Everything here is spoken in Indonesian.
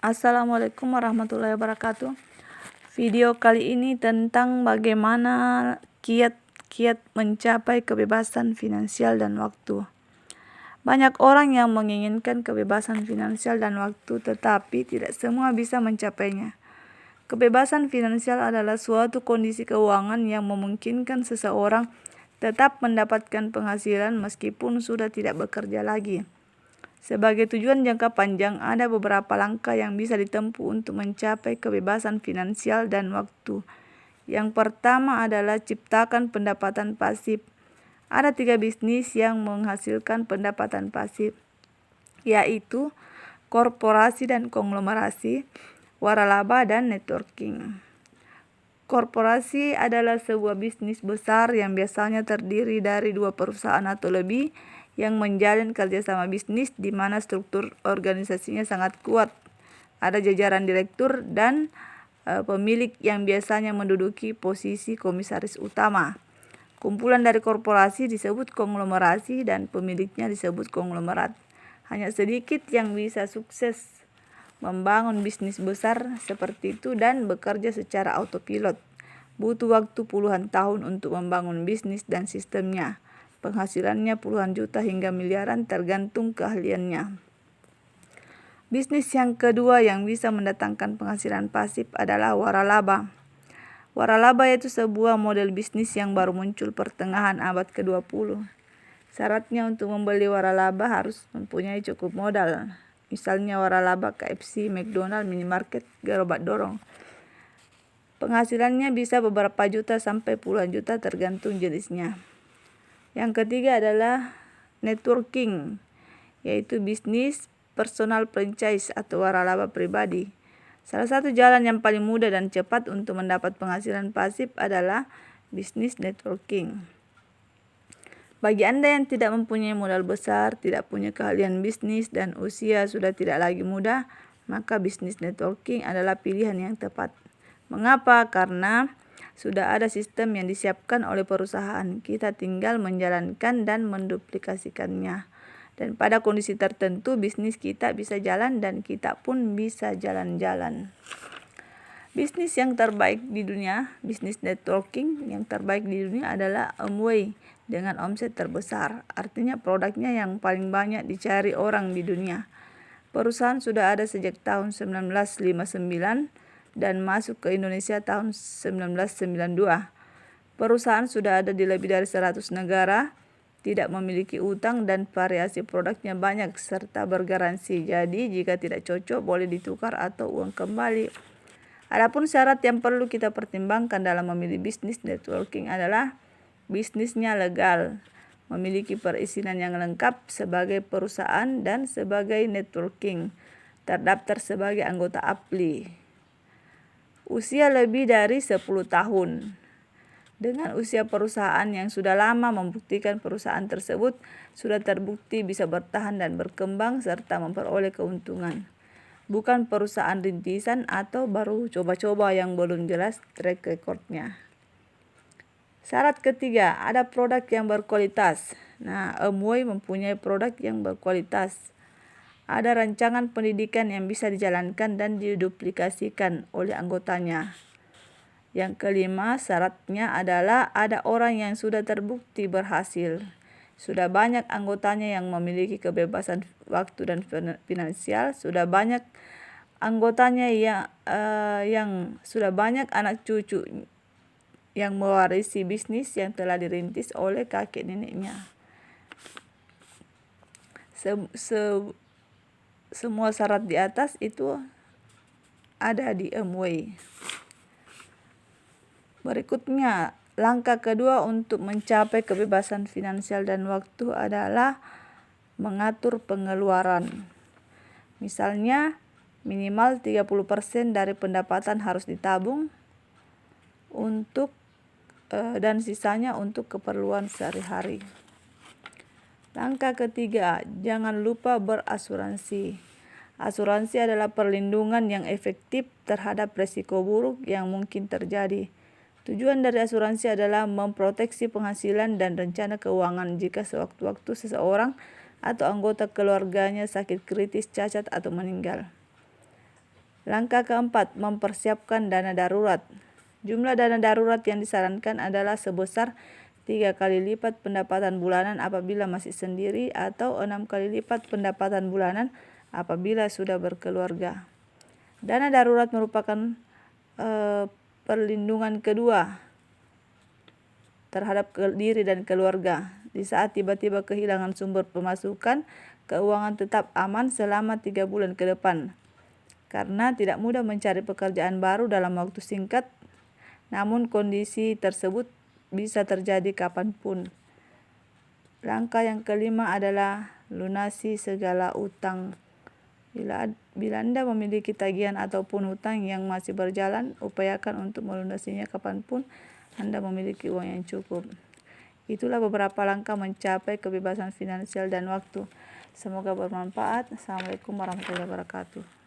Assalamualaikum warahmatullahi wabarakatuh. Video kali ini tentang bagaimana kiat-kiat mencapai kebebasan finansial dan waktu. Banyak orang yang menginginkan kebebasan finansial dan waktu, tetapi tidak semua bisa mencapainya. Kebebasan finansial adalah suatu kondisi keuangan yang memungkinkan seseorang tetap mendapatkan penghasilan meskipun sudah tidak bekerja lagi. Sebagai tujuan jangka panjang, ada beberapa langkah yang bisa ditempuh untuk mencapai kebebasan finansial dan waktu. Yang pertama adalah ciptakan pendapatan pasif. Ada 3 bisnis yang menghasilkan pendapatan pasif, yaitu korporasi dan konglomerasi, waralaba, dan networking. Korporasi adalah sebuah bisnis besar yang biasanya terdiri dari 2 perusahaan atau lebih yang menjalin kerjasama bisnis di mana struktur organisasinya sangat kuat. Ada jajaran direktur dan pemilik yang biasanya menduduki posisi komisaris utama. Kumpulan dari korporasi disebut konglomerasi dan pemiliknya disebut konglomerat. Hanya sedikit yang bisa sukses membangun bisnis besar seperti itu dan bekerja secara autopilot. Butuh waktu puluhan tahun untuk membangun bisnis dan sistemnya. Penghasilannya puluhan juta hingga miliaran tergantung keahliannya. Bisnis yang kedua yang bisa mendatangkan penghasilan pasif adalah waralaba. Waralaba itu sebuah model bisnis yang baru muncul pertengahan abad ke-20. Syaratnya untuk membeli waralaba harus mempunyai cukup modal. Misalnya waralaba KFC, McDonald, minimarket, gerobak dorong. Penghasilannya bisa beberapa juta sampai puluhan juta tergantung jenisnya. Yang ketiga adalah networking, yaitu bisnis personal franchise atau waralaba pribadi. Salah satu jalan yang paling mudah dan cepat untuk mendapat penghasilan pasif adalah bisnis networking. Bagi Anda yang tidak mempunyai modal besar, tidak punya keahlian bisnis, dan usia sudah tidak lagi muda, maka bisnis networking adalah pilihan yang tepat. Mengapa? Karena sudah ada sistem yang disiapkan oleh perusahaan. Kita tinggal menjalankan dan menduplikasikannya. Dan pada kondisi tertentu bisnis kita bisa jalan dan kita pun bisa jalan-jalan. Bisnis yang terbaik di dunia, bisnis networking yang terbaik di dunia adalah Amway dengan omset terbesar. Artinya produknya yang paling banyak dicari orang di dunia. Perusahaan sudah ada sejak tahun 1959 dan masuk ke Indonesia tahun 1992. Perusahaan sudah ada di lebih dari 100 negara, tidak memiliki utang dan variasi produknya banyak serta bergaransi. Jadi jika tidak cocok boleh ditukar atau uang kembali. Adapun syarat yang perlu kita pertimbangkan dalam memilih bisnis networking adalah bisnisnya legal, memiliki perizinan yang lengkap sebagai perusahaan dan sebagai networking, terdaftar sebagai anggota APLI. Usia lebih dari 10 tahun. Dengan usia perusahaan yang sudah lama membuktikan perusahaan tersebut sudah terbukti bisa bertahan dan berkembang serta memperoleh keuntungan. Bukan perusahaan rintisan atau baru coba-coba yang belum jelas track recordnya. Syarat ketiga, ada produk yang berkualitas. Amway mempunyai produk yang berkualitas. Ada rancangan pendidikan yang bisa dijalankan dan diduplikasikan oleh anggotanya. Yang kelima, syaratnya adalah ada orang yang sudah terbukti berhasil. Sudah banyak anggotanya yang memiliki kebebasan waktu dan finansial. Sudah banyak anggotanya yang sudah banyak anak cucu yang mewarisi bisnis yang telah dirintis oleh kakek neneknya. Semua syarat di atas itu ada di Amway. Berikutnya, langkah kedua untuk mencapai kebebasan finansial dan waktu adalah mengatur pengeluaran. Misalnya, minimal 30% dari pendapatan harus ditabung dan sisanya untuk keperluan sehari-hari. Langkah ketiga, jangan lupa berasuransi. Asuransi adalah perlindungan yang efektif terhadap risiko buruk yang mungkin terjadi. Tujuan dari asuransi adalah memproteksi penghasilan dan rencana keuangan jika sewaktu-waktu seseorang atau anggota keluarganya sakit kritis, cacat, atau meninggal. Langkah keempat, mempersiapkan dana darurat. Jumlah dana darurat yang disarankan adalah sebesar 3 kali lipat pendapatan bulanan apabila masih sendiri atau 6 kali lipat pendapatan bulanan apabila sudah berkeluarga. Dana darurat merupakan perlindungan kedua terhadap diri dan keluarga. Di saat tiba-tiba kehilangan sumber pemasukan, keuangan tetap aman selama 3 bulan ke depan. Karena tidak mudah mencari pekerjaan baru dalam waktu singkat, namun kondisi tersebut bisa terjadi kapanpun. Langkah yang kelima adalah lunasi segala utang. Bila Anda memiliki tagihan ataupun hutang yang masih berjalan, upayakan untuk melunasinya kapanpun Anda memiliki uang yang cukup. Itulah beberapa langkah mencapai kebebasan finansial dan waktu. Semoga bermanfaat. Assalamualaikum warahmatullahi wabarakatuh.